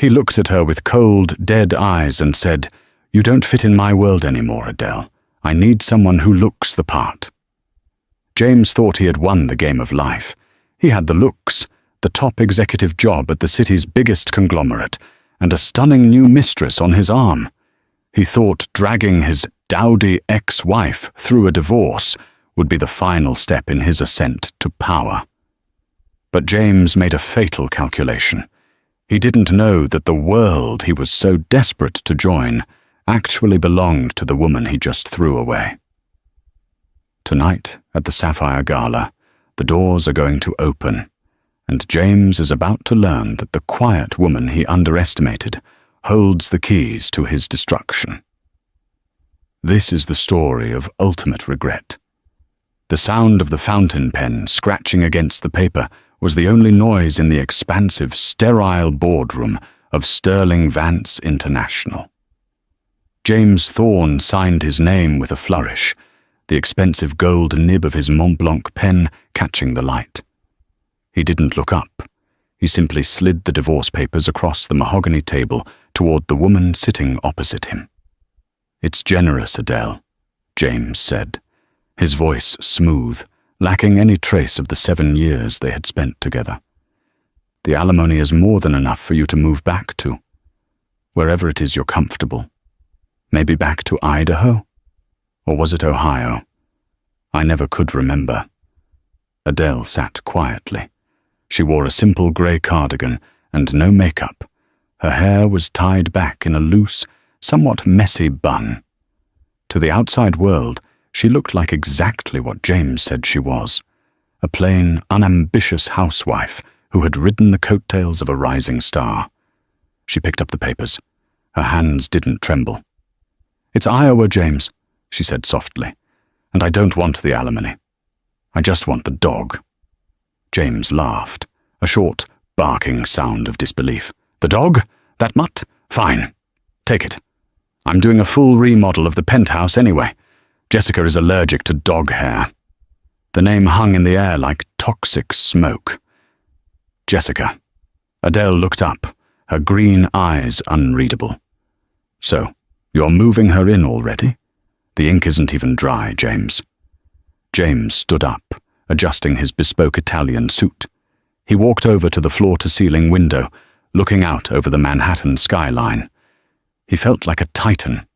He looked at her with cold, dead eyes and said, "You don't fit in my world anymore, Adele. I need someone who looks the part." James thought he had won the game of life. He had the looks, the top executive job at the city's biggest conglomerate, and a stunning new mistress on his arm. He thought dragging his dowdy ex-wife through a divorce would be the final step in his ascent to power. But James made a fatal calculation. He didn't know that the world he was so desperate to join actually belonged to the woman he just threw away. Tonight, at the Sapphire Gala, the doors are going to open, and James is about to learn that the quiet woman he underestimated holds the keys to his destruction. This is the story of ultimate regret. The sound of the fountain pen scratching against the paper was the only noise in the expansive, sterile boardroom of Sterling Vance International. James Thorne signed his name with a flourish, the expensive gold nib of his Mont Blanc pen catching the light. He didn't look up. He simply slid the divorce papers across the mahogany table toward the woman sitting opposite him. "It's generous, Adele," James said, his voice smooth, lacking any trace of the 7 years they had spent together. "The alimony is more than enough for you to move back to, wherever it is you're comfortable. Maybe back to Idaho? Or was it Ohio? I never could remember." Adele sat quietly. She wore a simple grey cardigan and no makeup. Her hair was tied back in a loose, somewhat messy bun. To the outside world, she looked like exactly what James said she was, a plain, unambitious housewife who had ridden the coattails of a rising star. She picked up the papers. Her hands didn't tremble. "It's Iowa, James," she said softly, "and I don't want the alimony. I just want the dog." James laughed, a short, barking sound of disbelief. "The dog? That mutt? Fine. Take it. I'm doing a full remodel of the penthouse anyway. Jessica is allergic to dog hair." The name hung in the air like toxic smoke. Jessica. Adele looked up, her green eyes unreadable. "So, you're moving her in already? The ink isn't even dry, James." James stood up, adjusting his bespoke Italian suit. He walked over to the floor-to-ceiling window, looking out over the Manhattan skyline. He felt like a titan.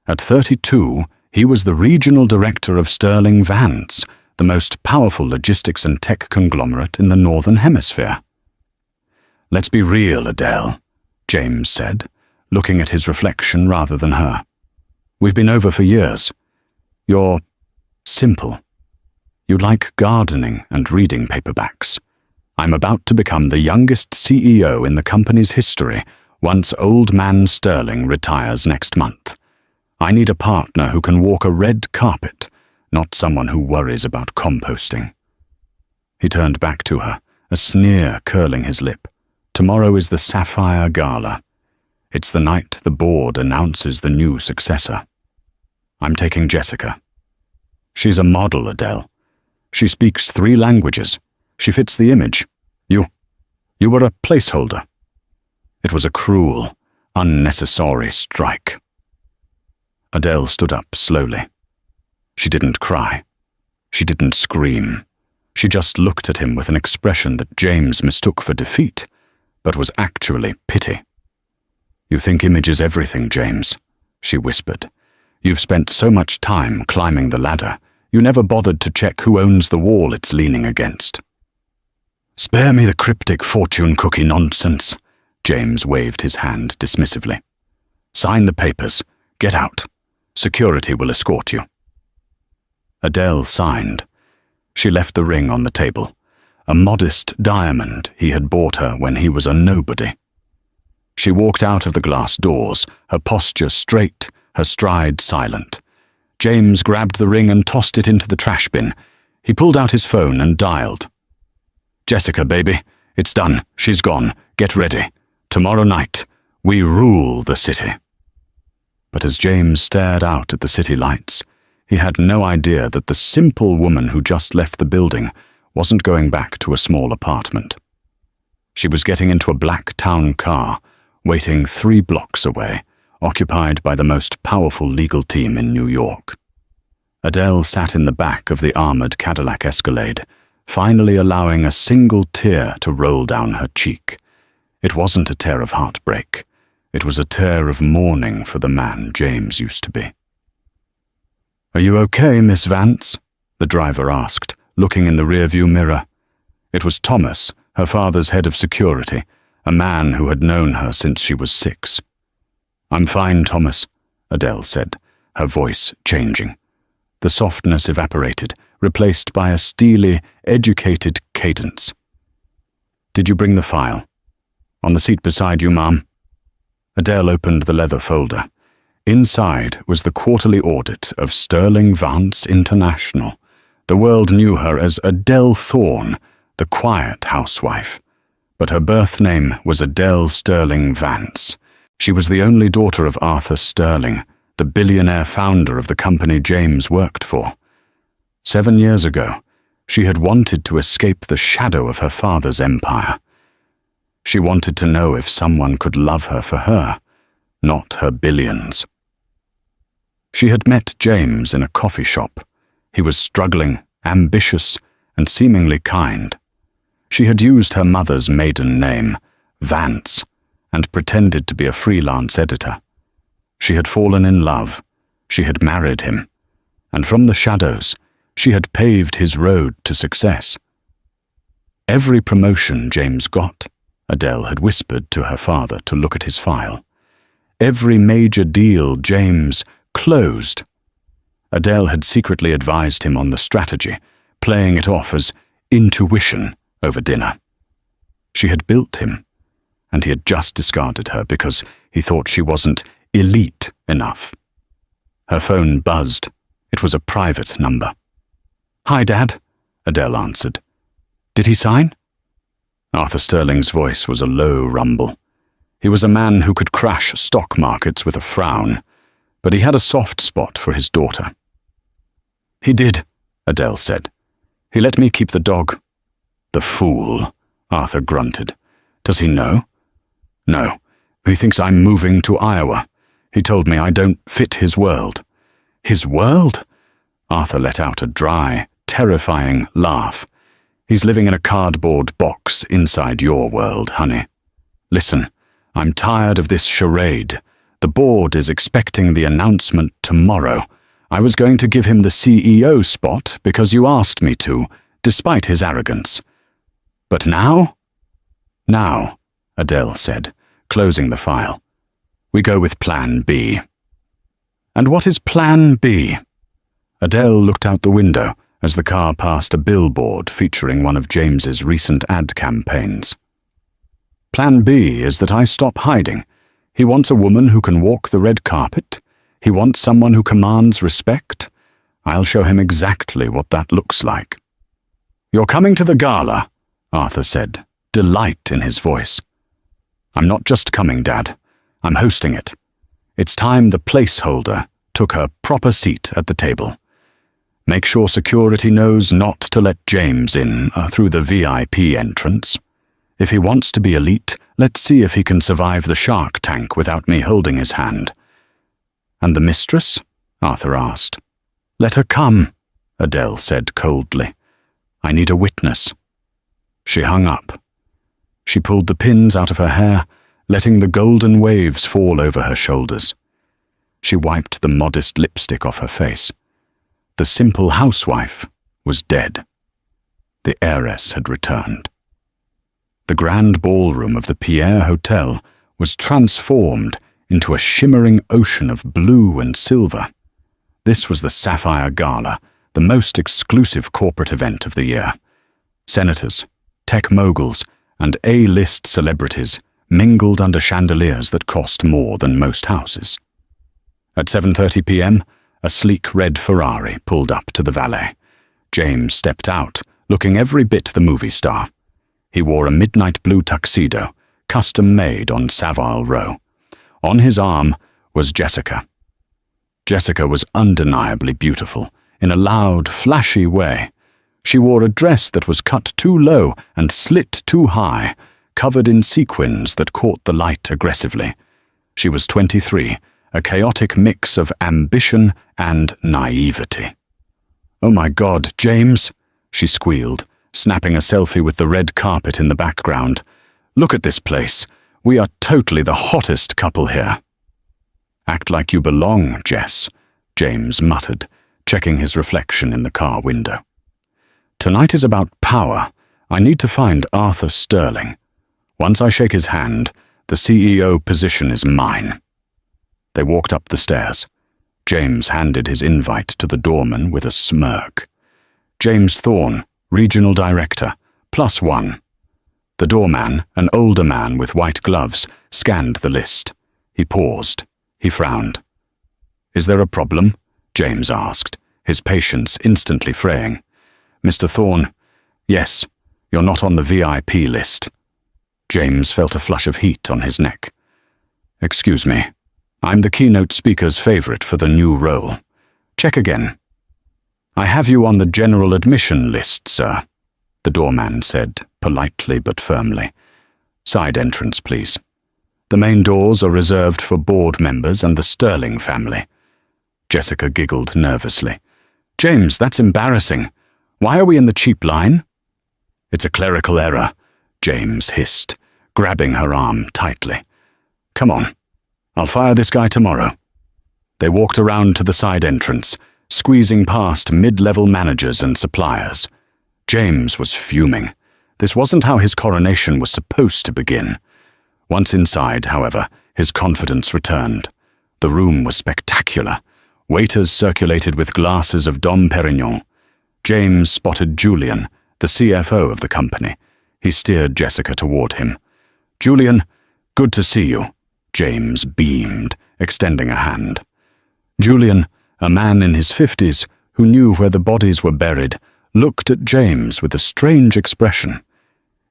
At 32, he was the regional director of Sterling Vance, the most powerful logistics and tech conglomerate in the Northern Hemisphere. "Let's be real, Adele," James said, looking at his reflection rather than her. "We've been over for years. You're simple. You like gardening and reading paperbacks. I'm about to become the youngest CEO in the company's history once old man Sterling retires next month. I need a partner who can walk a red carpet, not someone who worries about composting." He turned back to her, a sneer curling his lip. "Tomorrow is the Sapphire Gala. It's the night the board announces the new successor. I'm taking Jessica. She's a model, Adele. She speaks 3 languages. She fits the image. You were a placeholder." It was a cruel, unnecessary strike. Adele stood up slowly. She didn't cry. She didn't scream. She just looked at him with an expression that James mistook for defeat, but was actually pity. "You think image is everything, James," she whispered. "You've spent so much time climbing the ladder, you never bothered to check who owns the wall it's leaning against." "Spare me the cryptic fortune cookie nonsense," James waved his hand dismissively. "Sign the papers. Get out. Security will escort you." Adele signed. She left the ring on the table, a modest diamond he had bought her when he was a nobody. She walked out of the glass doors, her posture straight, her stride silent. James grabbed the ring and tossed it into the trash bin. He pulled out his phone and dialed. "Jessica, baby, it's done. She's gone. Get ready. Tomorrow night, we rule the city." But as James stared out at the city lights, he had no idea that the simple woman who just left the building wasn't going back to a small apartment. She was getting into a black town car, waiting 3 blocks away, occupied by the most powerful legal team in New York. Adele sat in the back of the armored Cadillac Escalade, finally allowing a single tear to roll down her cheek. It wasn't a tear of heartbreak. It was a tear of mourning for the man James used to be. "Are you okay, Miss Vance?" the driver asked, looking in the rearview mirror. It was Thomas, her father's head of security, a man who had known her since she was 6. "I'm fine, Thomas," Adele said, her voice changing. The softness evaporated, replaced by a steely, educated cadence. "Did you bring the file?" "On the seat beside you, Ma'am." Adele opened the leather folder. Inside was the quarterly audit of Sterling Vance International. The world knew her as Adele Thorne, the quiet housewife. But her birth name was Adele Sterling Vance. She was the only daughter of Arthur Sterling, the billionaire founder of the company James worked for. 7 years ago, she had wanted to escape the shadow of her father's empire. She wanted to know if someone could love her for her, not her billions. She had met James in a coffee shop. He was struggling, ambitious, and seemingly kind. She had used her mother's maiden name, Vance, and pretended to be a freelance editor. She had fallen in love. She had married him. And from the shadows, she had paved his road to success. Every promotion James got, Adele had whispered to her father to look at his file. Every major deal James closed. Adele had secretly advised him on the strategy, playing it off as intuition over dinner. She had built him, and he had just discarded her because he thought she wasn't elite enough. Her phone buzzed. It was a private number. "Hi, Dad," Adele answered. "Did he sign?" Arthur Sterling's voice was a low rumble. He was a man who could crash stock markets with a frown, but he had a soft spot for his daughter. "He did," Adele said. "He let me keep the dog." "The fool," Arthur grunted. "Does he know?" "No. He thinks I'm moving to Iowa. He told me I don't fit his world." "His world?" Arthur let out a dry, terrifying laugh. "He's living in a cardboard box inside your world, honey. Listen, I'm tired of this charade. The board is expecting the announcement tomorrow. I was going to give him the CEO spot because you asked me to, despite his arrogance. But now?" "Now," Adele said, closing the file. "We go with Plan B." "And what is Plan B?" Adele looked out the window as the car passed a billboard featuring one of James's recent ad campaigns. "Plan B is that I stop hiding. He wants a woman who can walk the red carpet. He wants someone who commands respect. I'll show him exactly what that looks like." "You're coming to the gala," Arthur said, delight in his voice. "I'm not just coming, Dad. I'm hosting it. It's time the placeholder took her proper seat at the table. Make sure security knows not to let James in through the VIP entrance. If he wants to be elite, let's see if he can survive the shark tank without me holding his hand." "And the mistress?" Arthur asked. "Let her come," Adele said coldly. "I need a witness." She hung up. She pulled the pins out of her hair, letting the golden waves fall over her shoulders. She wiped the modest lipstick off her face. The simple housewife was dead. The heiress had returned. The grand ballroom of the Pierre Hotel was transformed into a shimmering ocean of blue and silver. This was the Sapphire Gala, the most exclusive corporate event of the year. Senators, tech moguls, and A-list celebrities mingled under chandeliers that cost more than most houses. At 7:30 p.m., a sleek red Ferrari pulled up to the valet. James stepped out, looking every bit the movie star. He wore a midnight blue tuxedo, custom-made on Savile Row. On his arm was Jessica. Jessica was undeniably beautiful, in a loud, flashy way. She wore a dress that was cut too low and slit too high, covered in sequins that caught the light aggressively. She was 23, a chaotic mix of ambition and naivety. "Oh my God, James," she squealed, snapping a selfie with the red carpet in the background. "Look at this place. We are totally the hottest couple here." "Act like you belong, Jess," James muttered, checking his reflection in the car window. "Tonight is about power. I need to find Arthur Sterling. Once I shake his hand, the CEO position is mine." They walked up the stairs. James handed his invite to the doorman with a smirk. "James Thorne, Regional Director, +1. The doorman, an older man with white gloves, scanned the list. He paused. He frowned. "Is there a problem?" James asked, his patience instantly fraying. "Mr. Thorne, yes, you're not on the VIP list." James felt a flush of heat on his neck. "Excuse me, I'm the keynote speaker's favorite for the new role. Check again." "I have you on the general admission list, sir," the doorman said, politely but firmly. "Side entrance, please. The main doors are reserved for board members and the Sterling family." Jessica giggled nervously. "James, that's embarrassing. Why are we in the cheap line?" "It's a clerical error," James hissed, grabbing her arm tightly. "Come on. I'll fire this guy tomorrow." They walked around to the side entrance, squeezing past mid-level managers and suppliers. James was fuming. This wasn't how his coronation was supposed to begin. Once inside, however, his confidence returned. The room was spectacular. Waiters circulated with glasses of Dom Perignon. James spotted Julian, the CFO of the company. He steered Jessica toward him. "Julian, good to see you," James beamed, extending a hand. Julian, a man in his 50s who knew where the bodies were buried, looked at James with a strange expression.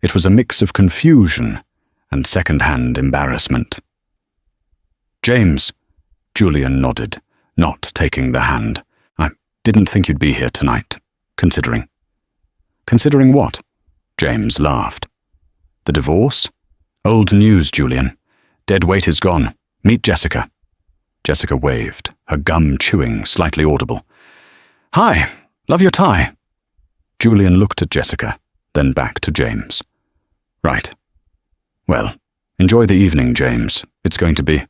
It was a mix of confusion and second-hand embarrassment. "James," Julian nodded, not taking the hand. "I didn't think you'd be here tonight, considering." "Considering what?" James laughed. "The divorce? Old news, Julian. Dead weight is gone. Meet Jessica." Jessica waved, her gum chewing, slightly audible. "Hi, love your tie." Julian looked at Jessica, then back to James. "Right. Well, enjoy the evening, James. It's going to be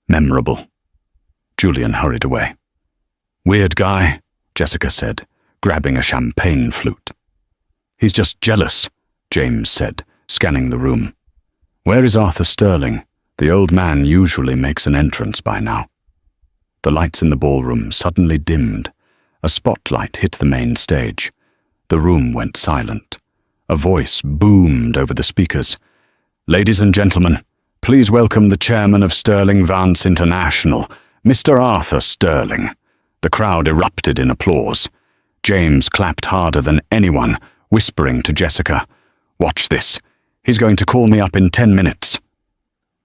memorable." Julian hurried away. "Weird guy," Jessica said, grabbing a champagne flute. "He's just jealous," James said, scanning the room. "Where is Arthur Sterling? The old man usually makes an entrance by now." The lights in the ballroom suddenly dimmed. A spotlight hit the main stage. The room went silent. A voice boomed over the speakers. "Ladies and gentlemen, please welcome the chairman of Sterling Vance International, Mr. Arthur Sterling." The crowd erupted in applause. James clapped harder than anyone, whispering to Jessica, "Watch this. He's going to call me up in 10 minutes."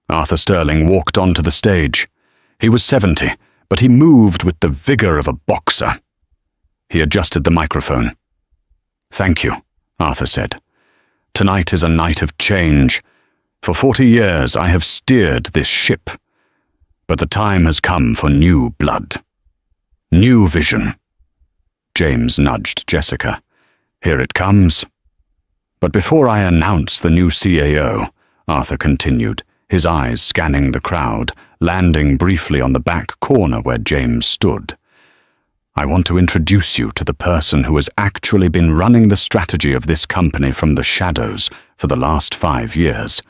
Arthur Sterling walked onto the stage. He was 70, but he moved with the vigor of a boxer. He adjusted the microphone. "Thank you," Arthur said. "Tonight is a night of change. For 40 years I have steered this ship. But the time has come for new blood. New vision." James nudged Jessica. "Here it comes." "But before I announce the new CAO," Arthur continued, his eyes scanning the crowd, landing briefly on the back corner where James stood, "I want to introduce you to the person who has actually been running the strategy of this company from the shadows for the last 5 years.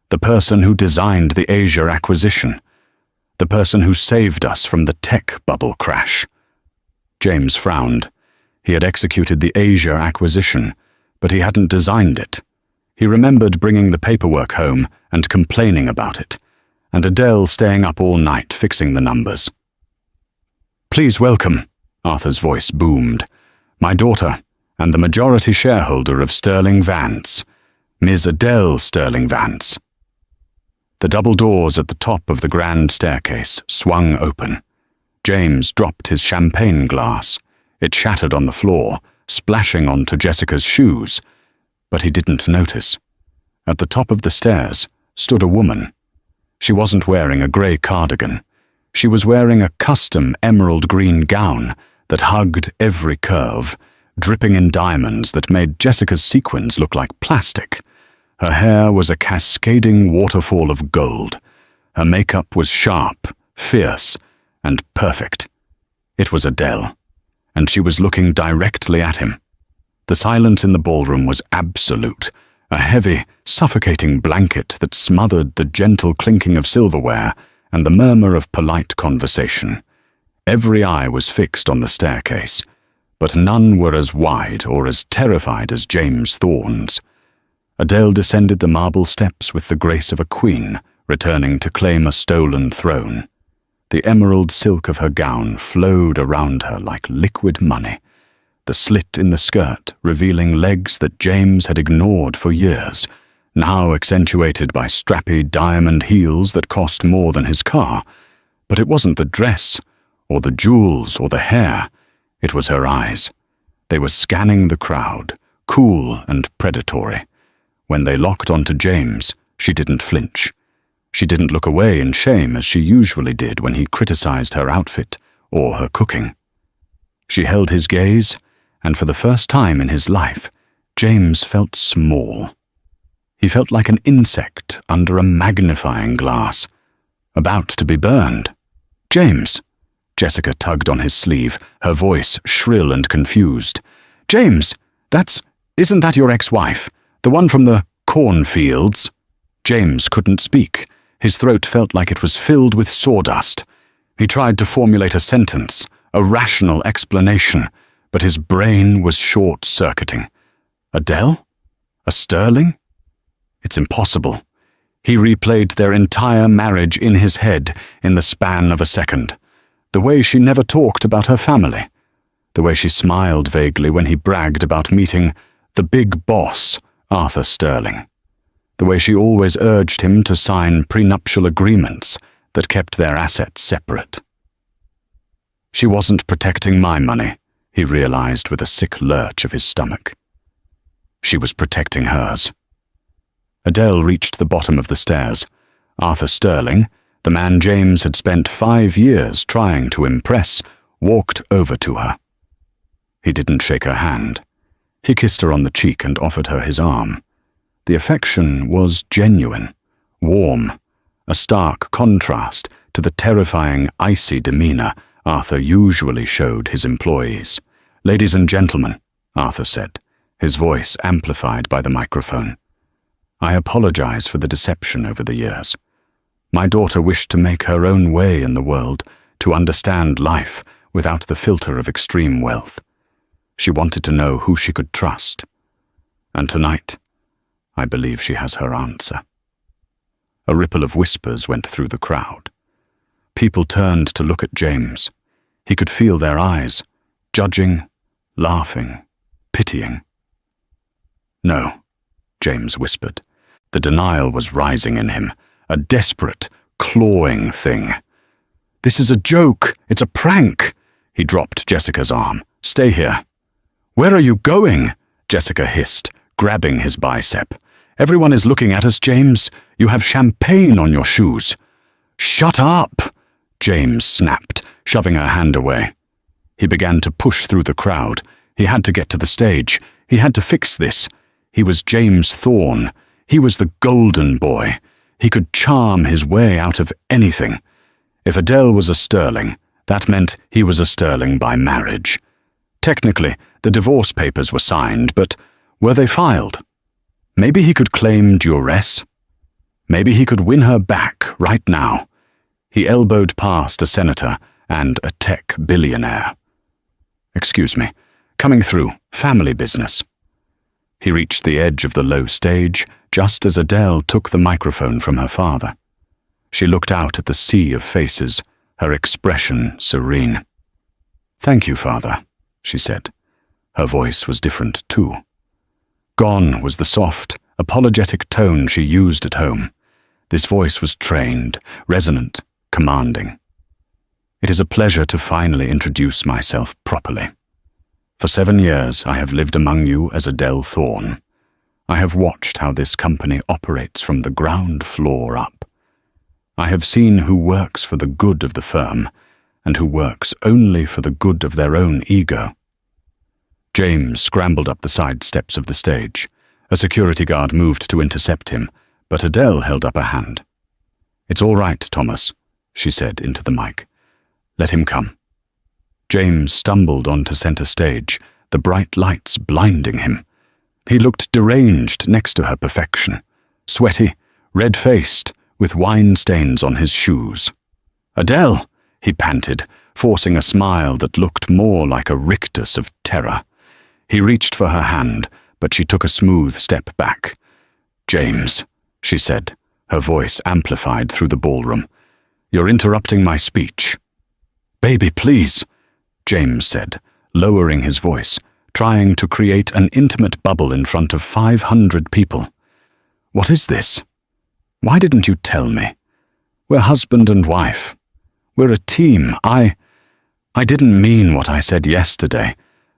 The person who designed the Asia acquisition. The person who saved us from the tech bubble crash." James frowned. He had executed the Asia acquisition, but he hadn't designed it. He remembered bringing the paperwork home and complaining about it, and Adele staying up all night fixing the numbers. "Please welcome," Arthur's voice boomed, "my daughter and the majority shareholder of Sterling Vance, Ms. Adele Sterling Vance." The double doors at the top of the grand staircase swung open. James dropped his champagne glass. It shattered on the floor, splashing onto Jessica's shoes, but he didn't notice. At the top of the stairs stood a woman. She wasn't wearing a grey cardigan. She was wearing a custom emerald green gown that hugged every curve, dripping in diamonds that made Jessica's sequins look like plastic. Her hair was a cascading waterfall of gold. Her makeup was sharp, fierce, and perfect. It was Adele, and she was looking directly at him. The silence in the ballroom was absolute, a heavy, suffocating blanket that smothered the gentle clinking of silverware and the murmur of polite conversation. Every eye was fixed on the staircase, but none were as wide or as terrified as James Thorne's. Adele descended the marble steps with the grace of a queen, returning to claim a stolen throne. The emerald silk of her gown flowed around her like liquid money, the slit in the skirt revealing legs that James had ignored for years, now accentuated by strappy diamond heels that cost more than his car. But it wasn't the dress, or the jewels, or the hair. It was her eyes. They were scanning the crowd, cool and predatory. When they locked onto James, she didn't flinch. She didn't look away in shame as she usually did when he criticized her outfit or her cooking. She held his gaze, and for the first time in his life, James felt small. He felt like an insect under a magnifying glass, about to be burned. "James!" Jessica tugged on his sleeve, her voice shrill and confused. "James, isn't that your ex-wife? The one from the cornfields?" James couldn't speak. His throat felt like it was filled with sawdust. He tried to formulate a sentence, a rational explanation, but his brain was short-circuiting. Adele? A Sterling? It's impossible. He replayed their entire marriage in his head in the span of a second. The way she never talked about her family. The way she smiled vaguely when he bragged about meeting the big boss, Arthur Sterling. The way she always urged him to sign prenuptial agreements that kept their assets separate. She wasn't protecting my money, he realized with a sick lurch of his stomach. She was protecting hers. Adele reached the bottom of the stairs. Arthur Sterling, the man James had spent 5 years trying to impress, walked over to her. He didn't shake her hand. He kissed her on the cheek and offered her his arm. The affection was genuine, warm, a stark contrast to the terrifying, icy demeanor Arthur usually showed his employees. "Ladies and gentlemen," Arthur said, his voice amplified by the microphone. "I apologize for the deception over the years. My daughter wished to make her own way in the world, to understand life without the filter of extreme wealth. She wanted to know who she could trust. And tonight, I believe she has her answer." A ripple of whispers went through the crowd. People turned to look at James. He could feel their eyes, judging, laughing, pitying. "No," James whispered. The denial was rising in him, a desperate, clawing thing. "This is a joke. It's a prank." He dropped Jessica's arm. "Stay here." "Where are you going?" Jessica hissed, grabbing his bicep. "Everyone is looking at us, James. You have champagne on your shoes." "Shut up!" James snapped, shoving her hand away. He began to push through the crowd. He had to get to the stage. He had to fix this. He was James Thorne. He was the golden boy. He could charm his way out of anything. If Adele was a Sterling, that meant he was a Sterling by marriage. Technically, the divorce papers were signed, but were they filed? Maybe he could claim duress. Maybe he could win her back right now. He elbowed past a senator and a tech billionaire. "Excuse me, coming through, family business." He reached the edge of the low stage just as Adele took the microphone from her father. She looked out at the sea of faces, her expression serene. "Thank you, Father," she said. Her voice was different too. Gone was the soft, apologetic tone she used at home. This voice was trained, resonant, commanding. "It is a pleasure to finally introduce myself properly. For 7 years I have lived among you as Adele Thorne. I have watched how this company operates from the ground floor up. I have seen who works for the good of the firm and who works only for the good of their own ego. James scrambled up the side steps of the stage. A security guard moved to intercept him, but Adele held up a hand. "It's all right, Thomas," she said into the mic. "Let him come." James stumbled onto center stage, the bright lights blinding him. He looked deranged next to her perfection, sweaty, red-faced, with wine stains on his shoes. "Adele!" he panted, forcing a smile that looked more like a rictus of terror. He reached for her hand, but she took a smooth step back. "James," she said, her voice amplified through the ballroom, "you're interrupting my speech." "Baby, please," James said, lowering his voice, trying to create an intimate bubble in front of 500 people. "What is this? Why didn't you tell me? We're husband and wife. We're a team. I didn't mean what I said yesterday.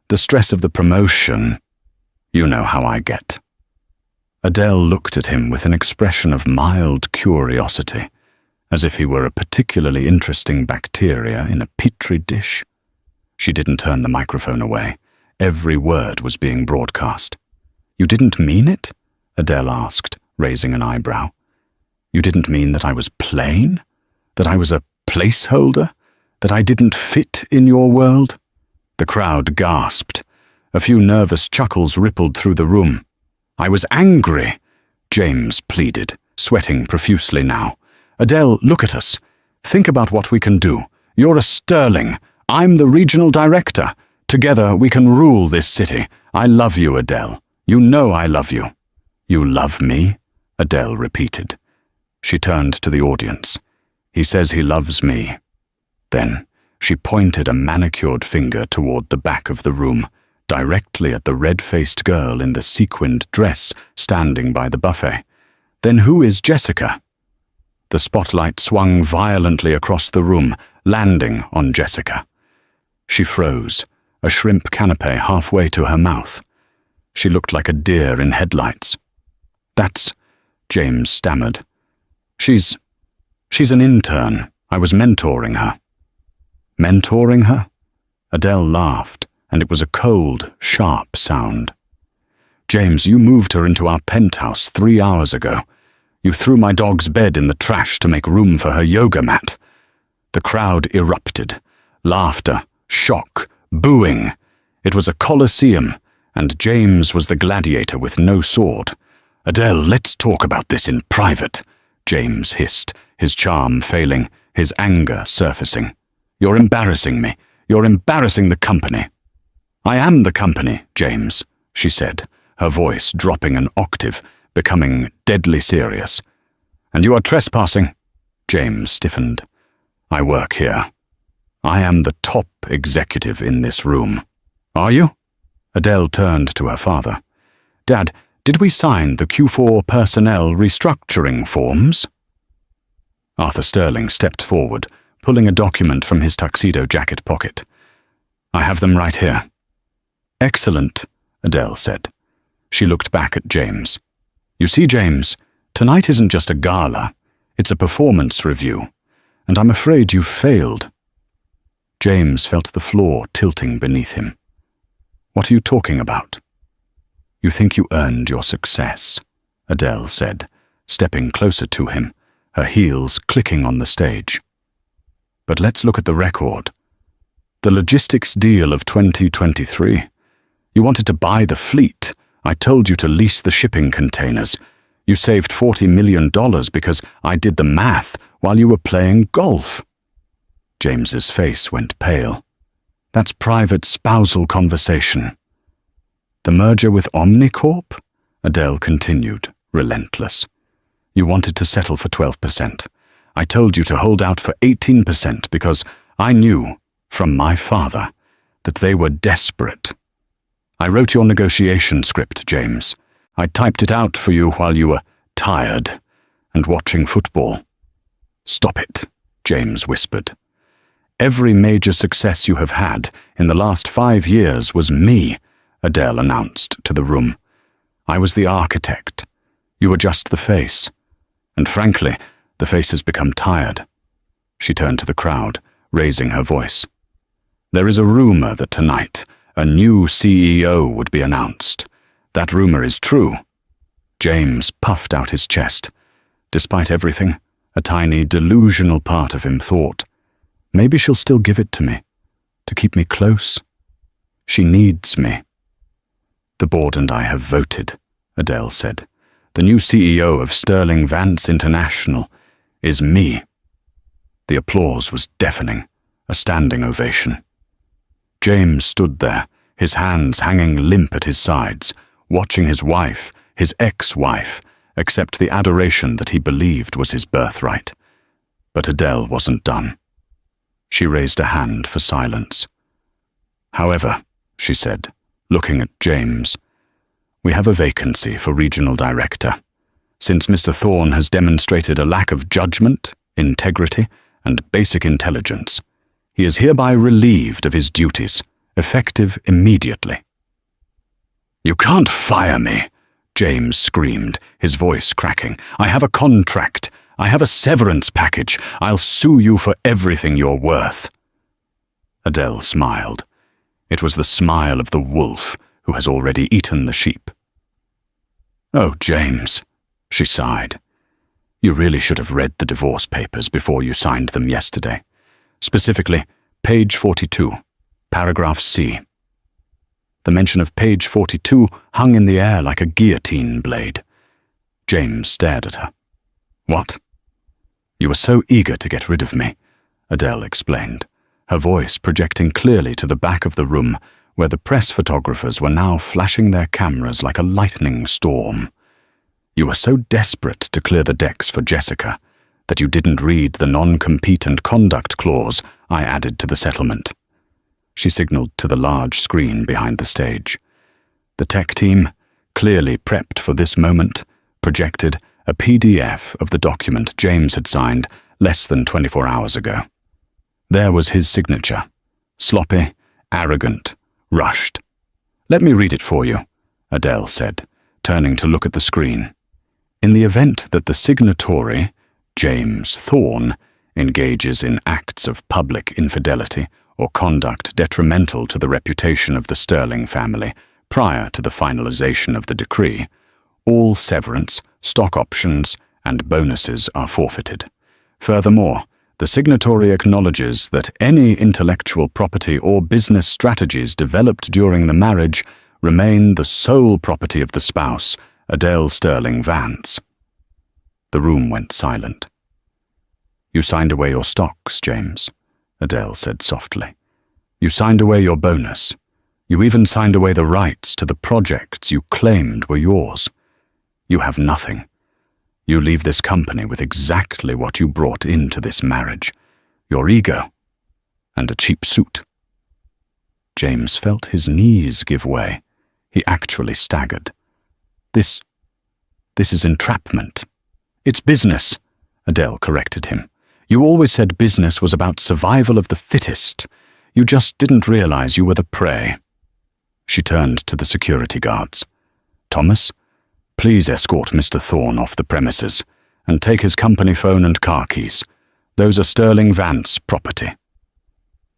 The stress of the promotion. You know how I get." Adele looked at him with an expression of mild curiosity, as if he were a particularly interesting bacteria in a petri dish. She didn't turn the microphone away. Every word was being broadcast. "You didn't mean it?" Adele asked, raising an eyebrow. "You didn't mean that I was plain? That I was a placeholder? That I didn't fit in your world?" The crowd gasped. A few nervous chuckles rippled through the room. "I was angry," James pleaded, sweating profusely now. "Adele, look at us. Think about what we can do. You're a sterling. I'm the regional director. Together we can rule this city. I love you, Adele. You know I love you." "You love me?" Adele repeated. She turned to the audience. "He says he loves me." Then she pointed a manicured finger toward the back of the room, directly at the red-faced girl in the sequined dress standing by the buffet. "Then who is Jessica?" The spotlight swung violently across the room, landing on Jessica. She froze, a shrimp canapé halfway to her mouth. She looked like a deer in headlights. "That's," James stammered. She's an intern. I was mentoring her." "Mentoring her?" Adele laughed, and it was a cold, sharp sound. "James, you moved her into our penthouse 3 hours ago. You threw my dog's bed in the trash to make room for her yoga mat." The crowd erupted. Laughter, shock, booing. It was a coliseum, and James was the gladiator with no sword. "Adele, let's talk about this in private," James hissed, his charm failing, his anger surfacing. "You're embarrassing me. You're embarrassing the company." "I am the company, James," she said, her voice dropping an octave, becoming deadly serious. "And you are trespassing." James stiffened. "I work here. I am the top executive in this room." "Are you?" Adele turned to her father. "Dad, did we sign the Q4 personnel restructuring forms?" Arthur Sterling stepped forward, pulling a document from his tuxedo jacket pocket. "I have them right here." "Excellent," Adele said. She looked back at James. "You see, James, tonight isn't just a gala. It's a performance review, and I'm afraid you've failed." James felt the floor tilting beneath him. "What are you talking about?" "You think you earned your success," Adele said, stepping closer to him, her heels clicking on the stage. "But let's look at the record. The logistics deal of 2023. You wanted to buy the fleet. I told you to lease the shipping containers. You saved $40 million because I did the math while you were playing golf." James's face went pale. "That's private spousal conversation." "The merger with Omnicorp?" Adele continued, relentless. "You wanted to settle for 12%. I told you to hold out for 18% because I knew, from my father, that they were desperate. I wrote your negotiation script, James. I typed it out for you while you were tired and watching football." "Stop it," James whispered. "Every major success you have had in the last 5 years was me," Adele announced to the room. I was the architect. You were just the face. And frankly, the face has become tired. She turned to the crowd, raising her voice. There is a rumor that tonight a new CEO would be announced. That rumor is true. James puffed out his chest. Despite everything, a tiny, delusional part of him thought, maybe she'll still give it to me, to keep me close. She needs me. The board and I have voted, Adele said. The new CEO of Sterling Vance International is me. The applause was deafening, a standing ovation. James stood there, his hands hanging limp at his sides, watching his wife, his ex-wife, accept the adoration that he believed was his birthright. But Adele wasn't done. She raised a hand for silence. However, she said, looking at James, we have a vacancy for regional director. Since Mr. Thorne has demonstrated a lack of judgment, integrity, and basic intelligence, he is hereby relieved of his duties, effective immediately. You can't fire me, James screamed, his voice cracking. I have a contract. I have a severance package. I'll sue you for everything you're worth. Adele smiled. It was the smile of the wolf who has already eaten the sheep. Oh, James, she sighed. You really should have read the divorce papers before you signed them yesterday. Specifically, page 42, paragraph C. The mention of page 42 hung in the air like a guillotine blade. James stared at her. What? You were so eager to get rid of me, Adele explained, her voice projecting clearly to the back of the room where the press photographers were now flashing their cameras like a lightning storm. You were so desperate to clear the decks for Jessica that you didn't read the non-compete and conduct clause I added to the settlement. She signaled to the large screen behind the stage. The tech team, clearly prepped for this moment, projected a PDF of the document James had signed less than 24 hours ago. There was his signature, sloppy, arrogant, rushed. Let me read it for you, Adele said, turning to look at the screen. In the event that the signatory, James Thorne, engages in acts of public infidelity or conduct detrimental to the reputation of the Sterling family prior to the finalization of the decree, all severance, stock options, and bonuses are forfeited. Furthermore, the signatory acknowledges that any intellectual property or business strategies developed during the marriage remain the sole property of the spouse, Adele Sterling Vance. The room went silent. You signed away your stocks, James, Adele said softly. You signed away your bonus. You even signed away the rights to the projects you claimed were yours. You have nothing. You leave this company with exactly what you brought into this marriage, your ego and a cheap suit. James felt his knees give way. He actually staggered. This is entrapment. It's business, Adele corrected him. You always said business was about survival of the fittest. You just didn't realize you were the prey. She turned to the security guards. Thomas, please escort Mr. Thorne off the premises and take his company phone and car keys. Those are Sterling Vance property.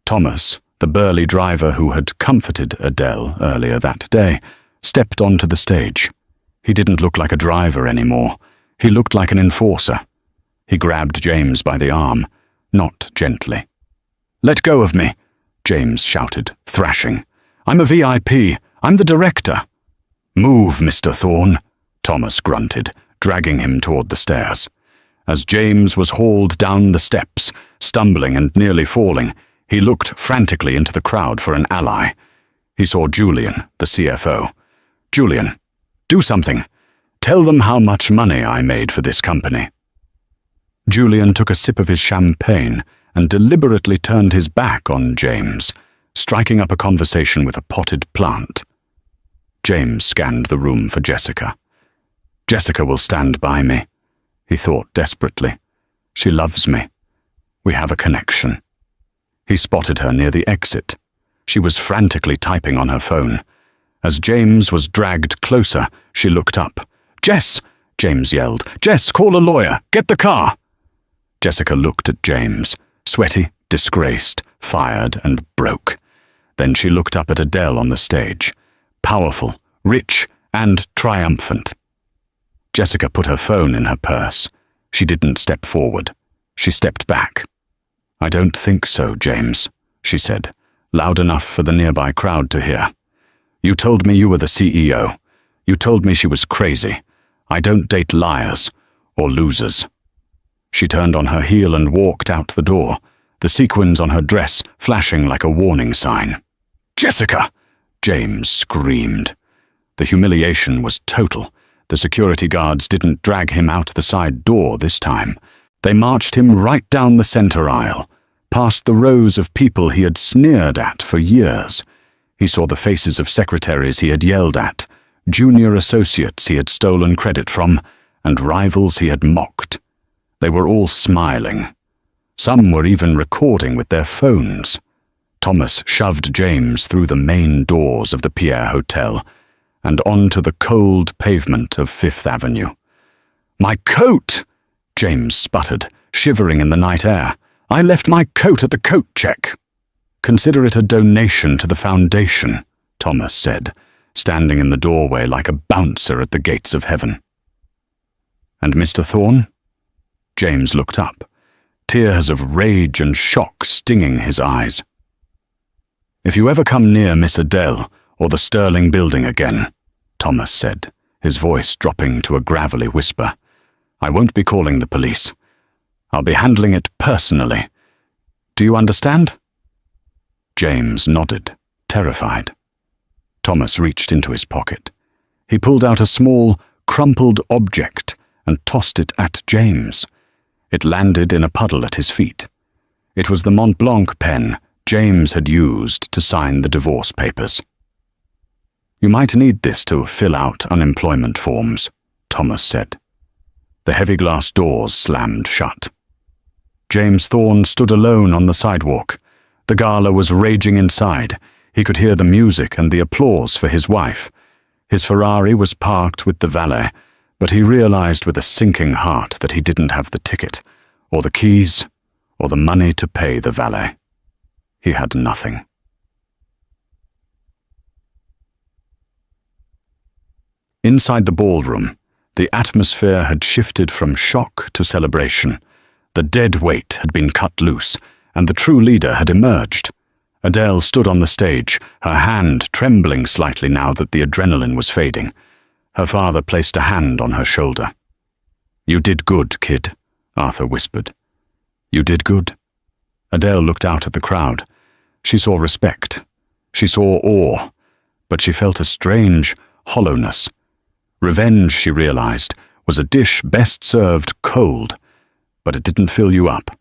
Thomas, the burly driver who had comforted Adele earlier that day, stepped onto the stage. He didn't look like a driver anymore. He looked like an enforcer. He grabbed James by the arm, not gently. Let go of me, James shouted, thrashing. I'm a VIP. I'm the director. Move, Mr. Thorne, Thomas grunted, dragging him toward the stairs. As James was hauled down the steps, stumbling and nearly falling, he looked frantically into the crowd for an ally. He saw Julian, the CFO. Julian, do something. Tell them how much money I made for this company. Julian took a sip of his champagne and deliberately turned his back on James, striking up a conversation with a potted plant. James scanned the room for Jessica. Jessica will stand by me, he thought desperately. She loves me. We have a connection. He spotted her near the exit. She was frantically typing on her phone. As James was dragged closer, she looked up. "Jess!" James yelled. "Jess, call a lawyer! Get the car!" Jessica looked at James, sweaty, disgraced, fired, and broke. Then she looked up at Adele on the stage, powerful, rich, and triumphant. Jessica put her phone in her purse. She didn't step forward. She stepped back. "I don't think so, James," she said, loud enough for the nearby crowd to hear. "You told me you were the CEO. You told me she was crazy. I don't date liars or losers." She turned on her heel and walked out the door, the sequins on her dress flashing like a warning sign. "Jessica!" James screamed. The humiliation was total. The security guards didn't drag him out the side door this time. They marched him right down the center aisle, past the rows of people he had sneered at for years. He saw the faces of secretaries he had yelled at, junior associates he had stolen credit from, and rivals he had mocked. They were all smiling. Some were even recording with their phones. Thomas shoved James through the main doors of the Pierre Hotel and onto the cold pavement of Fifth Avenue. "My coat!" James sputtered, shivering in the night air. "I left my coat at the coat check." "Consider it a donation to the foundation," Thomas said, standing in the doorway like a bouncer at the gates of heaven. "And Mr. Thorne?" James looked up, tears of rage and shock stinging his eyes. "If you ever come near Miss Adele or the Sterling building again," Thomas said, his voice dropping to a gravelly whisper, "I won't be calling the police. I'll be handling it personally. Do you understand?" James nodded, terrified. Thomas reached into his pocket. He pulled out a small, crumpled object and tossed it at James. It landed in a puddle at his feet. It was the Mont Blanc pen James had used to sign the divorce papers. "You might need this to fill out unemployment forms," Thomas said. The heavy glass doors slammed shut. James Thorne stood alone on the sidewalk. The gala was raging inside. He could hear the music and the applause for his wife. His Ferrari was parked with the valet, but he realized with a sinking heart that he didn't have the ticket, or the keys, or the money to pay the valet. He had nothing. Inside the ballroom, the atmosphere had shifted from shock to celebration. The dead weight had been cut loose, and the true leader had emerged. Adele stood on the stage, her hand trembling slightly now that the adrenaline was fading. Her father placed a hand on her shoulder. "You did good, kid," Arthur whispered. "You did good." Adele looked out at the crowd. She saw respect. She saw awe, but she felt a strange hollowness. Revenge, she realized, was a dish best served cold, but it didn't fill you up.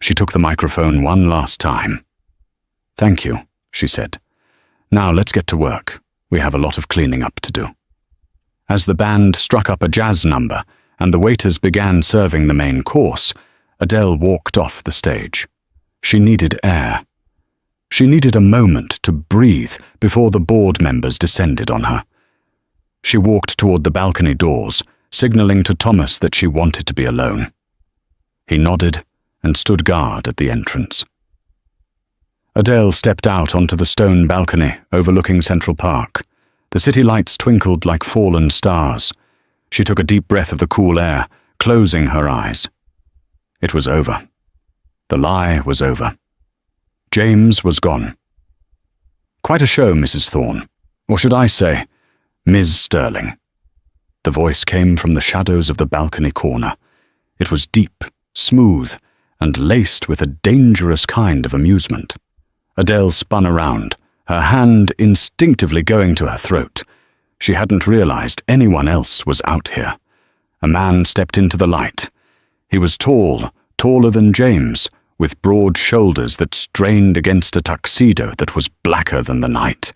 She took the microphone one last time. "Thank you," she said. "Now let's get to work. We have a lot of cleaning up to do." As the band struck up a jazz number and the waiters began serving the main course, Adele walked off the stage. She needed air. She needed a moment to breathe before the board members descended on her. She walked toward the balcony doors, signaling to Thomas that she wanted to be alone. He nodded and stood guard at the entrance. Adele stepped out onto the stone balcony overlooking Central Park. The city lights twinkled like fallen stars. She took a deep breath of the cool air, closing her eyes. It was over. The lie was over. James was gone. "Quite a show, Mrs. Thorne. Or should I say, Ms. Sterling." The voice came from the shadows of the balcony corner. It was deep, smooth, and laced with a dangerous kind of amusement. Adele spun around, her hand instinctively going to her throat. She hadn't realized anyone else was out here. A man stepped into the light. He was tall, taller than James, with broad shoulders that strained against a tuxedo that was blacker than the night.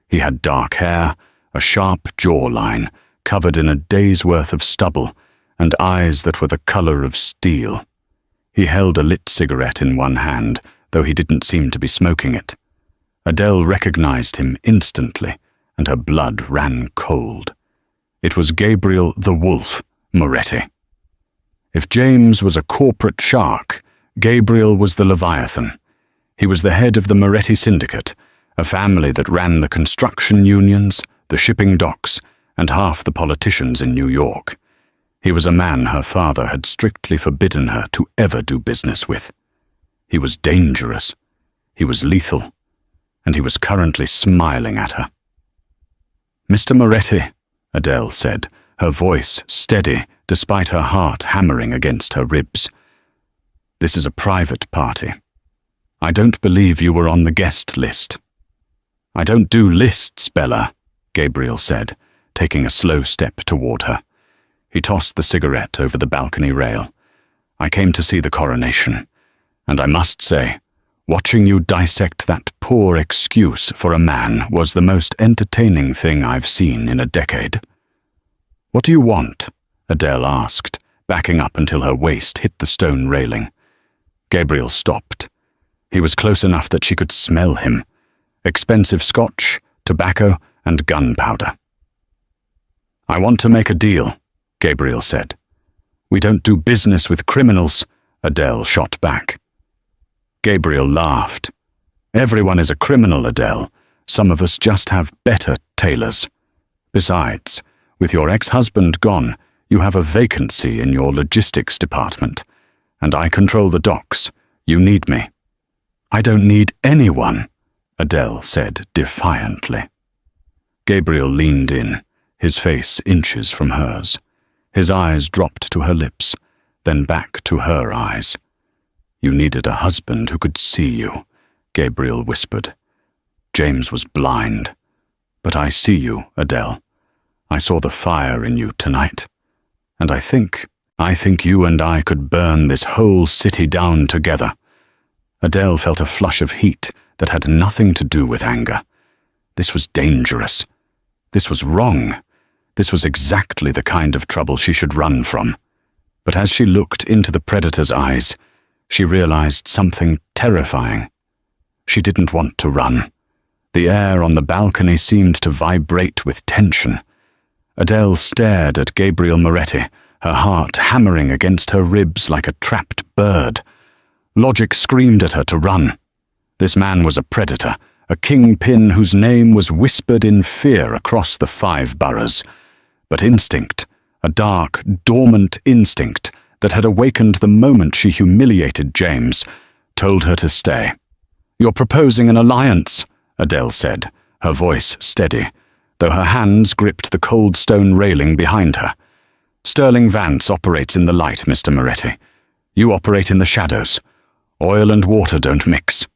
He had dark hair, a sharp jawline, covered in a day's worth of stubble, and eyes that were the color of steel. He held a lit cigarette in one hand, though he didn't seem to be smoking it. Adele recognized him instantly, and her blood ran cold. It was Gabriel the Wolf Moretti. If James was a corporate shark, Gabriel was the Leviathan. He was the head of the Moretti Syndicate, a family that ran the construction unions, the shipping docks, and half the politicians in New York. He was a man her father had strictly forbidden her to ever do business with. He was dangerous, he was lethal, and he was currently smiling at her. "Mr. Moretti," Adele said, her voice steady despite her heart hammering against her ribs. "This is a private party. I don't believe you were on the guest list." "I don't do lists, Bella," Gabriel said, taking a slow step toward her. He tossed the cigarette over the balcony rail. "I came to see the coronation, and I must say, watching you dissect that poor excuse for a man was the most entertaining thing I've seen in a decade." "What do you want?" Adele asked, backing up until her waist hit the stone railing. Gabriel stopped. He was close enough that she could smell him. Expensive scotch, tobacco, and gunpowder. "I want to make a deal," Gabriel said. "We don't do business with criminals," Adele shot back. Gabriel laughed. "Everyone is a criminal, Adele. Some of us just have better tailors. Besides, with your ex-husband gone, you have a vacancy in your logistics department, and I control the docks. You need me." "I don't need anyone," Adele said defiantly. Gabriel leaned in, his face inches from hers. His eyes dropped to her lips, then back to her eyes. "You needed a husband who could see you," Gabriel whispered. "James was blind. But I see you, Adele. I saw the fire in you tonight. And I think you and I could burn this whole city down together." Adele felt a flush of heat that had nothing to do with anger. This was dangerous. This was wrong. This was exactly the kind of trouble she should run from. But as she looked into the predator's eyes, she realized something terrifying. She didn't want to run. The air on the balcony seemed to vibrate with tension. Adele stared at Gabriel Moretti, her heart hammering against her ribs like a trapped bird. Logic screamed at her to run. This man was a predator, a kingpin whose name was whispered in fear across the 5 boroughs. But instinct, a dark, dormant instinct that had awakened the moment she humiliated James, told her to stay. "You're proposing an alliance," Adele said, her voice steady, though her hands gripped the cold stone railing behind her. "Sterling Vance operates in the light, Mr. Moretti. You operate in the shadows. Oil and water don't mix."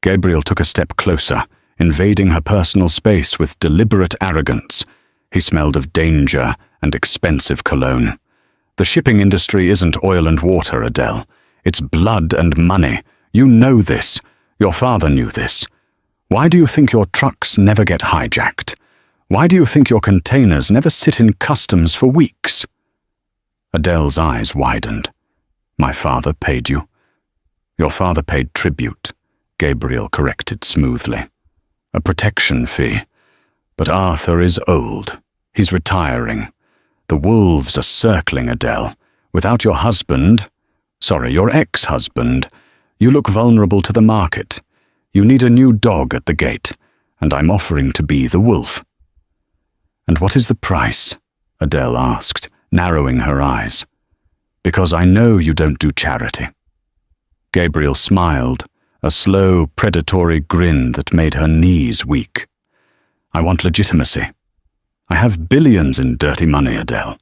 Gabriel took a step closer, invading her personal space with deliberate arrogance. He smelled of danger and expensive cologne. "The shipping industry isn't oil and water, Adele. It's blood and money. You know this. Your father knew this. Why do you think your trucks never get hijacked? Why do you think your containers never sit in customs for weeks?" Adele's eyes widened. "My father paid you." "Your father paid tribute," Gabriel corrected smoothly. "A protection fee. But Arthur is old. He's retiring. The wolves are circling, Adele. Without your ex-husband, you look vulnerable to the market. You need a new dog at the gate, and I'm offering to be the wolf." "And what is the price?" Adele asked, narrowing her eyes. "Because I know you don't do charity." Gabriel smiled, a slow, predatory grin that made her knees weak. "I want legitimacy. I have billions in dirty money, Adele.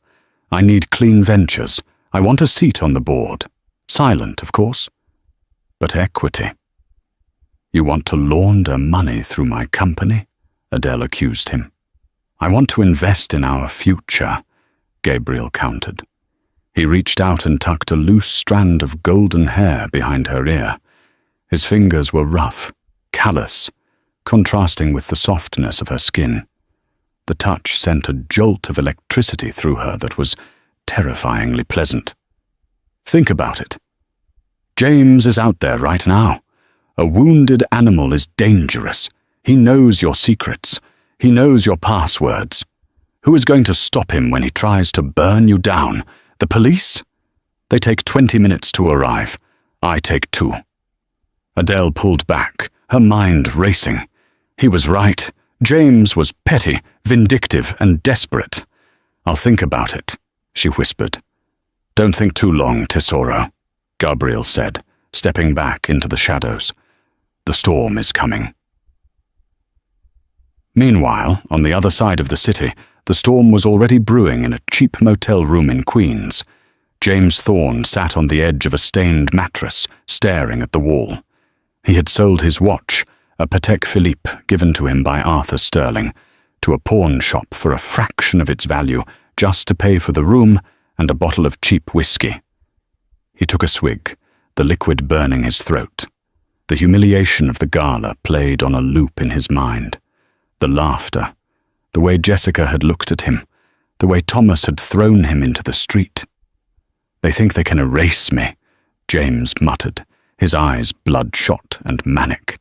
I need clean ventures. I want a seat on the board. Silent, of course. But equity." "You want to launder money through my company?" Adele accused him. "I want to invest in our future," Gabriel countered. He reached out and tucked a loose strand of golden hair behind her ear. His fingers were rough, callous, contrasting with the softness of her skin. The touch sent a jolt of electricity through her that was terrifyingly pleasant. "Think about it. James is out there right now. A wounded animal is dangerous. He knows your secrets. He knows your passwords. Who is going to stop him when he tries to burn you down? The police? They take 20 minutes to arrive. I take 2. Adele pulled back, her mind racing. He was right. James was petty, vindictive, and desperate. I'll think about it, she whispered. Don't think too long, Tesoro, Gabriel said, stepping back into the shadows. The storm is coming. Meanwhile, on the other side of the city, the storm was already brewing in a cheap motel room in Queens. James Thorne sat on the edge of a stained mattress, staring at the wall. He had sold his watch, a Patek Philippe given to him by Arthur Sterling, to a pawn shop for a fraction of its value, just to pay for the room and a bottle of cheap whiskey. He took a swig, the liquid burning his throat. The humiliation of the gala played on a loop in his mind. The laughter, the way Jessica had looked at him, the way Thomas had thrown him into the street. They think they can erase me, James muttered, his eyes bloodshot and manic.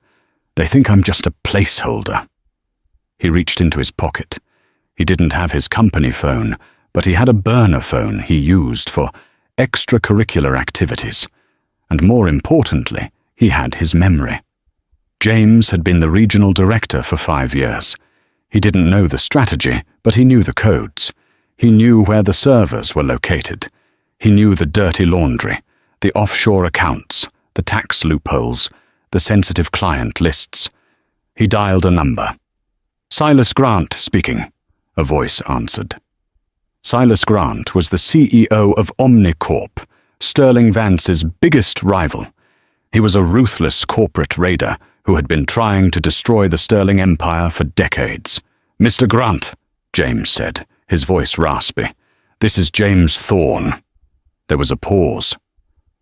They think I'm just a placeholder. He reached into his pocket. He didn't have his company phone, but he had a burner phone he used for extracurricular activities. And more importantly, he had his memory. James had been the regional director for 5 years. He didn't know the strategy, but he knew the codes. He knew where the servers were located. He knew the dirty laundry, the offshore accounts, the tax loopholes, the sensitive client lists. He dialed a number. Silas Grant speaking, a voice answered. Silas Grant was the CEO of Omnicorp, Sterling Vance's biggest rival. He was a ruthless corporate raider who had been trying to destroy the Sterling Empire for decades. Mr. Grant, James said, his voice raspy. This is James Thorne. There was a pause.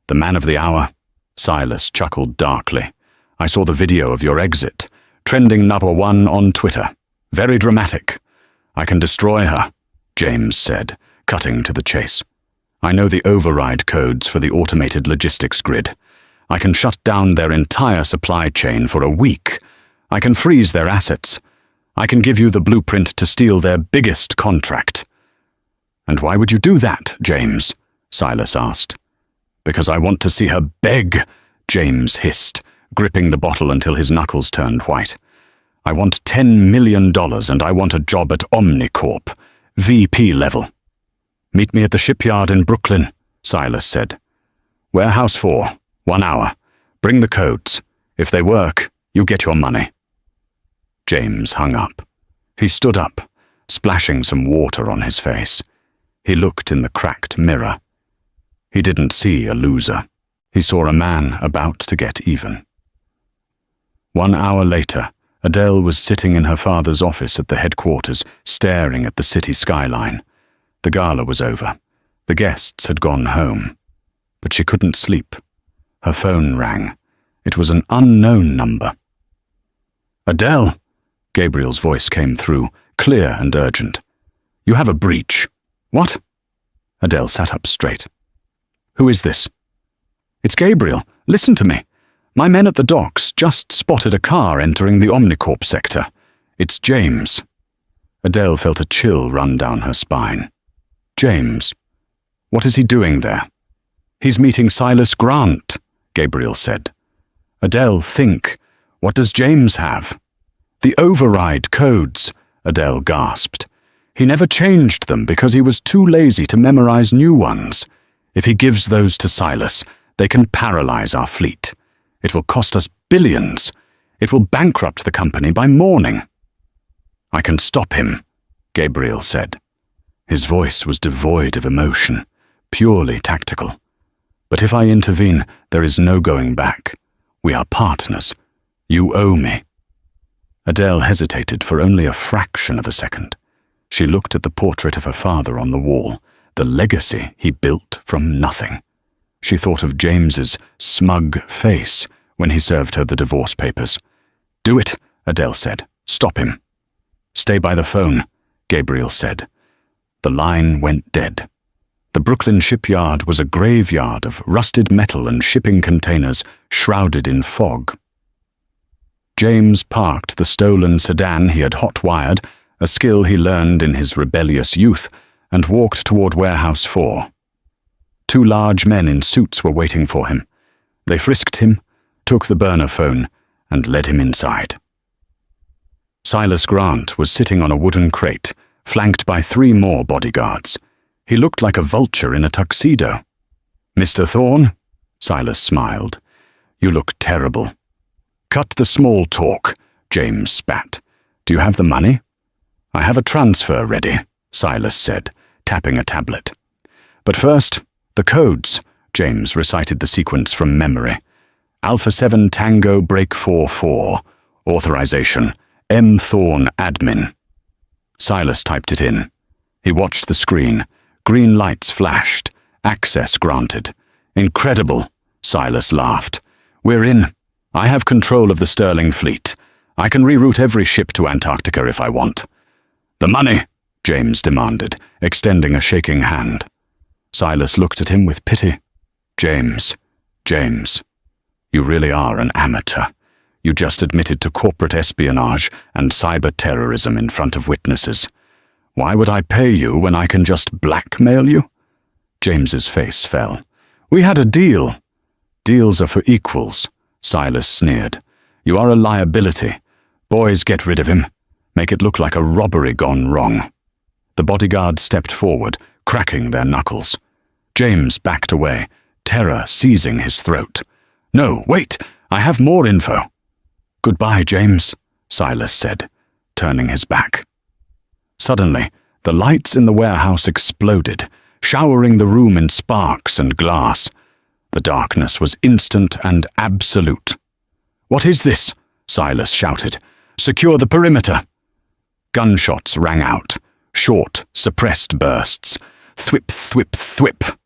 The man of the hour? Silas chuckled darkly. I saw the video of your exit, trending #1 on Twitter. Very dramatic. I can destroy her, James said, cutting to the chase. I know the override codes for the automated logistics grid. I can shut down their entire supply chain for a week. I can freeze their assets. I can give you the blueprint to steal their biggest contract. And why would you do that, James? Silas asked. Because I want to see her beg, James hissed, gripping the bottle until his knuckles turned white. I want $10 million and I want a job at Omnicorp, VP level. Meet me at the shipyard in Brooklyn, Silas said. Warehouse 4, 1 hour. Bring the codes. If they work, you get your money. James hung up. He stood up, splashing some water on his face. He looked in the cracked mirror. He didn't see a loser. He saw a man about to get even. 1 hour later, Adele was sitting in her father's office at the headquarters, staring at the city skyline. The gala was over. The guests had gone home. But she couldn't sleep. Her phone rang. It was an unknown number. Adele, Gabriel's voice came through, clear and urgent. You have a breach. What? Adele sat up straight. Who is this? It's Gabriel. Listen to me. My men at the docks just spotted a car entering the Omnicorp sector. It's James. Adele felt a chill run down her spine. James. What is he doing there? He's meeting Silas Grant, Gabriel said. Adele, think. What does James have? The override codes, Adele gasped. He never changed them because he was too lazy to memorize new ones. If he gives those to Silas, they can paralyze our fleet. It will cost us billions. It will bankrupt the company by morning. I can stop him, Gabriel said. His voice was devoid of emotion, purely tactical. But if I intervene, there is no going back. We are partners. You owe me. Adele hesitated for only a fraction of a second. She looked at the portrait of her father on the wall, the legacy he built from nothing. She thought of James's smug face when he served her the divorce papers. Do it, Adele said. Stop him. Stay by the phone, Gabriel said. The line went dead. The Brooklyn shipyard was a graveyard of rusted metal and shipping containers shrouded in fog. James parked the stolen sedan he had hot-wired, a skill he learned in his rebellious youth, and walked toward Warehouse 4. 2 large men in suits were waiting for him. They frisked him, took the burner phone, and led him inside. Silas Grant was sitting on a wooden crate, flanked by 3 more bodyguards. He looked like a vulture in a tuxedo. "Mr. Thorne?" Silas smiled. "You look terrible." "Cut the small talk," James spat. "Do you have the money?" "I have a transfer ready," Silas said, tapping a tablet. "But first, the codes," James recited the sequence from memory. "Alpha 7 Tango Break 4-4. Authorization, M. Thorne Admin." Silas typed it in. He watched the screen. Green lights flashed. Access granted. "Incredible," Silas laughed. "We're in. I have control of the Sterling fleet. I can reroute every ship to Antarctica if I want." "The money," James demanded, extending a shaking hand. Silas looked at him with pity. James, you really are an amateur. You just admitted to corporate espionage and cyber-terrorism in front of witnesses. Why would I pay you when I can just blackmail you?" James's face fell. "We had a deal." "Deals are for equals," Silas sneered. "You are a liability. Boys, get rid of him. Make it look like a robbery gone wrong." The bodyguards stepped forward, cracking their knuckles. James backed away, terror seizing his throat. "No, wait, I have more info." "Goodbye, James," Silas said, turning his back. Suddenly, the lights in the warehouse exploded, showering the room in sparks and glass. The darkness was instant and absolute. "What is this?" Silas shouted. "Secure the perimeter." Gunshots rang out, short, suppressed bursts. Thwip, thwip, thwip.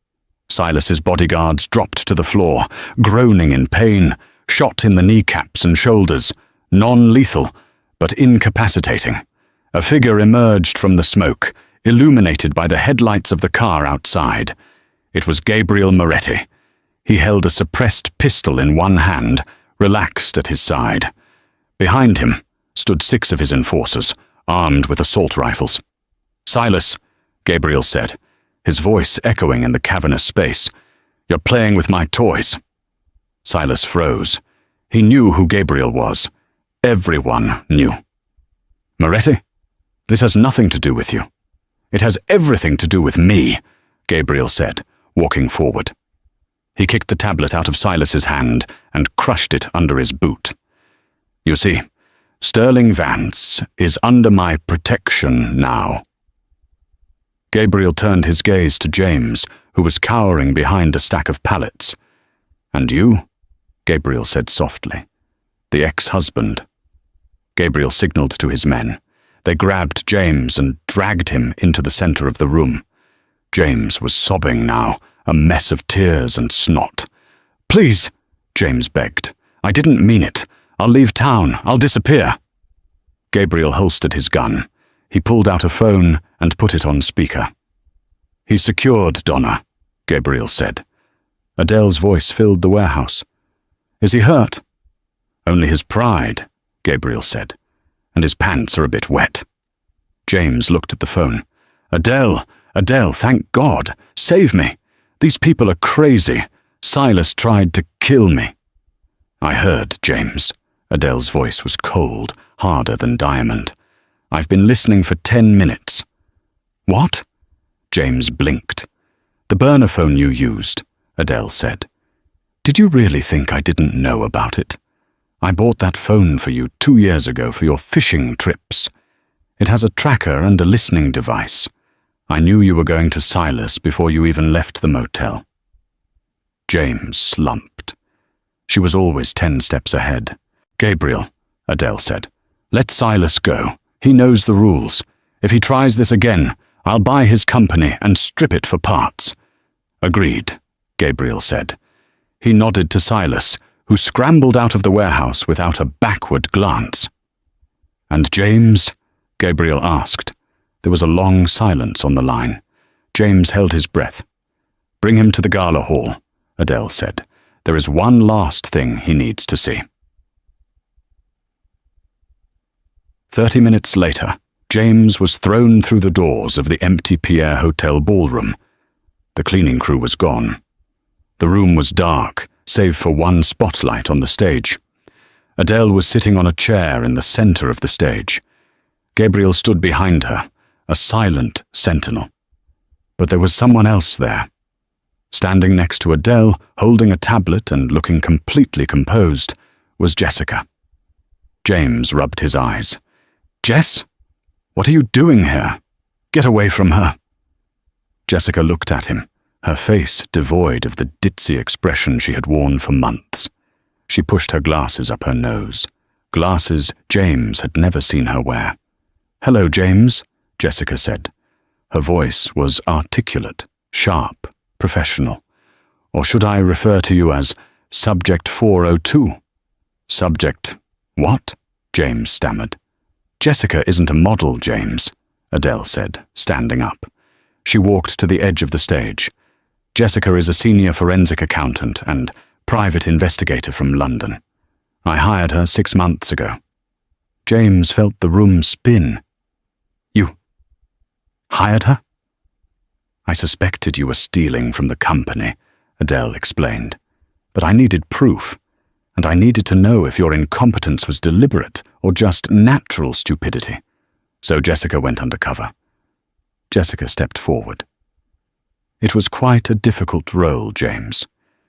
Silas's bodyguards dropped to the floor, groaning in pain, shot in the kneecaps and shoulders, non-lethal, but incapacitating. A figure emerged from the smoke, illuminated by the headlights of the car outside. It was Gabriel Moretti. He held a suppressed pistol in one hand, relaxed at his side. Behind him stood 6 of his enforcers, armed with assault rifles. "Silas," Gabriel said, his voice echoing in the cavernous space, "you're playing with my toys." Silas froze. He knew who Gabriel was. Everyone knew. "Moretti, this has nothing to do with you." "It has everything to do with me," Gabriel said, walking forward. He kicked the tablet out of Silas's hand and crushed it under his boot. "You see, Sterling Vance is under my protection now." Gabriel turned his gaze to James, who was cowering behind a stack of pallets. "And you?" Gabriel said softly. "The ex-husband." Gabriel signaled to his men. They grabbed James and dragged him into the center of the room. James was sobbing now, a mess of tears and snot. "Please," James begged. "I didn't mean it. I'll leave town. I'll disappear." Gabriel holstered his gun. He pulled out a phone and put it on speaker. "He's secured, Donna," Gabriel said. Adele's voice filled the warehouse. "Is he hurt?" "Only his pride," Gabriel said, "and his pants are a bit wet." James looked at the phone. Adele, thank God. Save me. These people are crazy. Silas tried to kill me." "I heard, James." Adele's voice was cold, harder than diamond. "I've been listening for 10 minutes. "What?" James blinked. "The burner phone you used," Adele said. "Did you really think I didn't know about it? I bought that phone for you 2 years ago for your fishing trips. It has a tracker and a listening device. I knew you were going to Silas before you even left the motel." James slumped. She was always 10 steps ahead. "Gabriel," Adele said, "let Silas go. He knows the rules. If he tries this again, I'll buy his company and strip it for parts." "Agreed," Gabriel said. He nodded to Silas, who scrambled out of the warehouse without a backward glance. "And James?" Gabriel asked. There was a long silence on the line. James held his breath. "Bring him to the Gala hall," Adele said. "There is one last thing he needs to see." 30 minutes later, James was thrown through the doors of the empty Pierre Hotel ballroom. The cleaning crew was gone. The room was dark, save for one spotlight on the stage. Adele was sitting on a chair in the center of the stage. Gabriel stood behind her, a silent sentinel. But there was someone else there. Standing next to Adele, holding a tablet and looking completely composed, was Jessica. James rubbed his eyes. "Jess? What are you doing here? Get away from her." Jessica looked at him, her face devoid of the ditzy expression she had worn for months. She pushed her glasses up her nose, glasses James had never seen her wear. "Hello, James," Jessica said. Her voice was articulate, sharp, professional. "Or should I refer to you as Subject 402? "Subject what?" James stammered. "Jessica isn't a model, James," Adele said, standing up. She walked to the edge of the stage. "Jessica is a senior forensic accountant and private investigator from London. I hired her 6 months ago." James felt the room spin. "You hired her?" "I suspected you were stealing from the company," Adele explained. "But I needed proof, and I needed to know if your incompetence was deliberate or just natural stupidity. So Jessica went undercover." Jessica stepped forward. "It was quite a difficult role, James.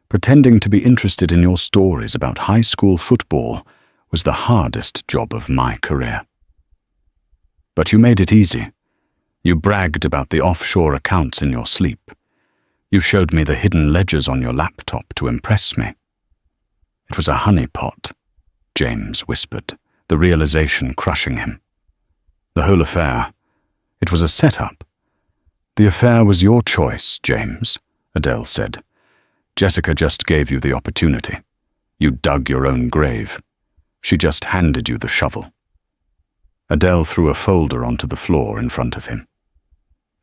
Pretending to be interested in your stories about high school football was the hardest job of my career. But you made it easy. You bragged about the offshore accounts in your sleep. You showed me the hidden ledgers on your laptop to impress me." "It was a honeypot," James whispered, the realization crushing him. "The whole affair, it was a setup." "The affair was your choice, James," Adele said. "Jessica just gave you the opportunity. You dug your own grave. She just handed you the shovel." Adele threw a folder onto the floor in front of him.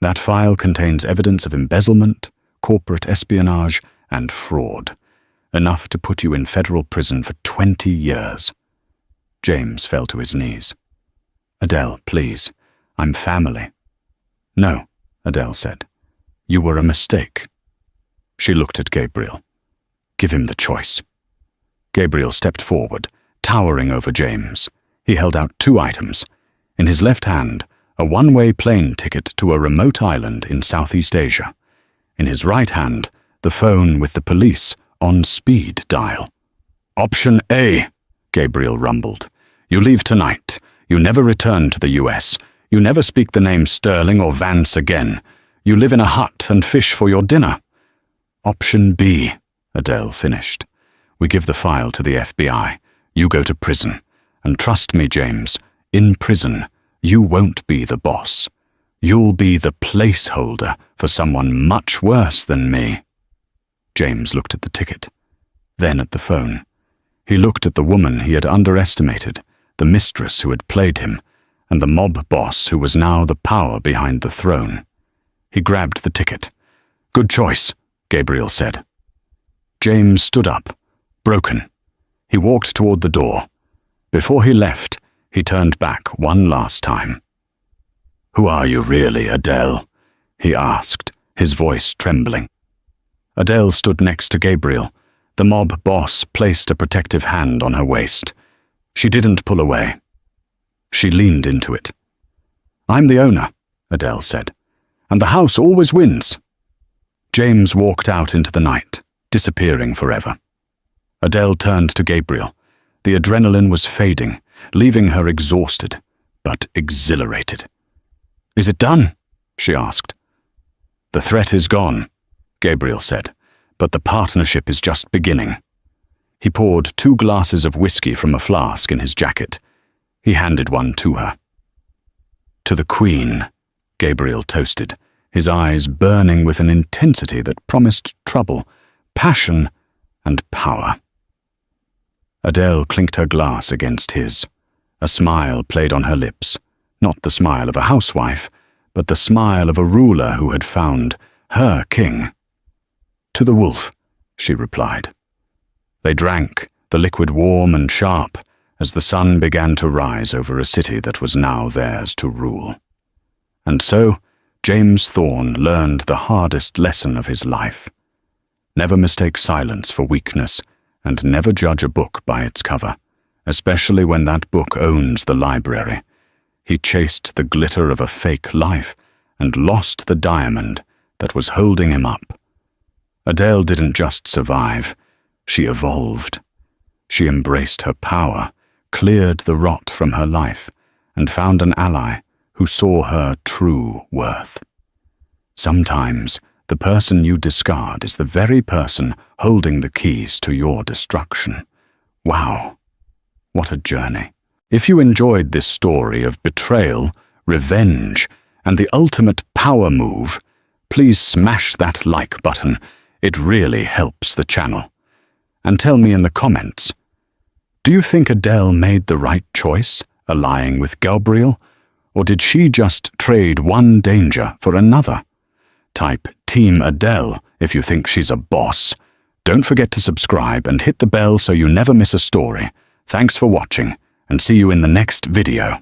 "That file contains evidence of embezzlement, corporate espionage, and fraud. Enough to put you in federal prison for 20 years. James fell to his knees. "Adele, please. I'm family." "No," Adele said. "You were a mistake." She looked at Gabriel. "Give him the choice." Gabriel stepped forward, towering over James. He held out 2 items. In his left hand, a one-way plane ticket to a remote island in Southeast Asia. In his right hand, the phone with the police on speed dial. "Option A," Gabriel rumbled. "You leave tonight. You never return to the US. You never speak the name Sterling or Vance again. You live in a hut and fish for your dinner." "Option B," Adele finished. "We give the file to the FBI. You go to prison. And trust me, James, in prison, you won't be the boss. You'll be the placeholder for someone much worse than me." James looked at the ticket, then at the phone. He looked at the woman he had underestimated, the mistress who had played him, and the mob boss who was now the power behind the throne. He grabbed the ticket. "Good choice," Gabriel said. James stood up, broken. He walked toward the door. Before he left, he turned back one last time. "Who are you really, Adele?" he asked, his voice trembling. Adele stood next to Gabriel. The mob boss placed a protective hand on her waist. She didn't pull away. She leaned into it. "I'm the owner," Adele said, "and the house always wins." James walked out into the night, disappearing forever. Adele turned to Gabriel. The adrenaline was fading, leaving her exhausted, but exhilarated. "Is it done?" she asked. "The threat is gone," Gabriel said, "but the partnership is just beginning." He poured 2 glasses of whiskey from a flask in his jacket. He handed one to her. "To the Queen," Gabriel toasted, his eyes burning with an intensity that promised trouble, passion, and power. Adele clinked her glass against his. A smile played on her lips, not the smile of a housewife, but the smile of a ruler who had found her king. "To the wolf," she replied. They drank, the liquid warm and sharp, as the sun began to rise over a city that was now theirs to rule. And so, James Thorne learned the hardest lesson of his life. Never mistake silence for weakness, and never judge a book by its cover, especially when that book owns the library. He chased the glitter of a fake life and lost the diamond that was holding him up. Adele didn't just survive, she evolved. She embraced her power, cleared the rot from her life, and found an ally who saw her true worth. Sometimes, the person you discard is the very person holding the keys to your destruction. Wow, what a journey. If you enjoyed this story of betrayal, revenge, and the ultimate power move, please smash that like button. It really helps the channel. And tell me in the comments, do you think Adele made the right choice, allying with Gabriel, or did she just trade one danger for another? Type Team Adele if you think she's a boss. Don't forget to subscribe and hit the bell so you never miss a story. Thanks for watching, and see you in the next video.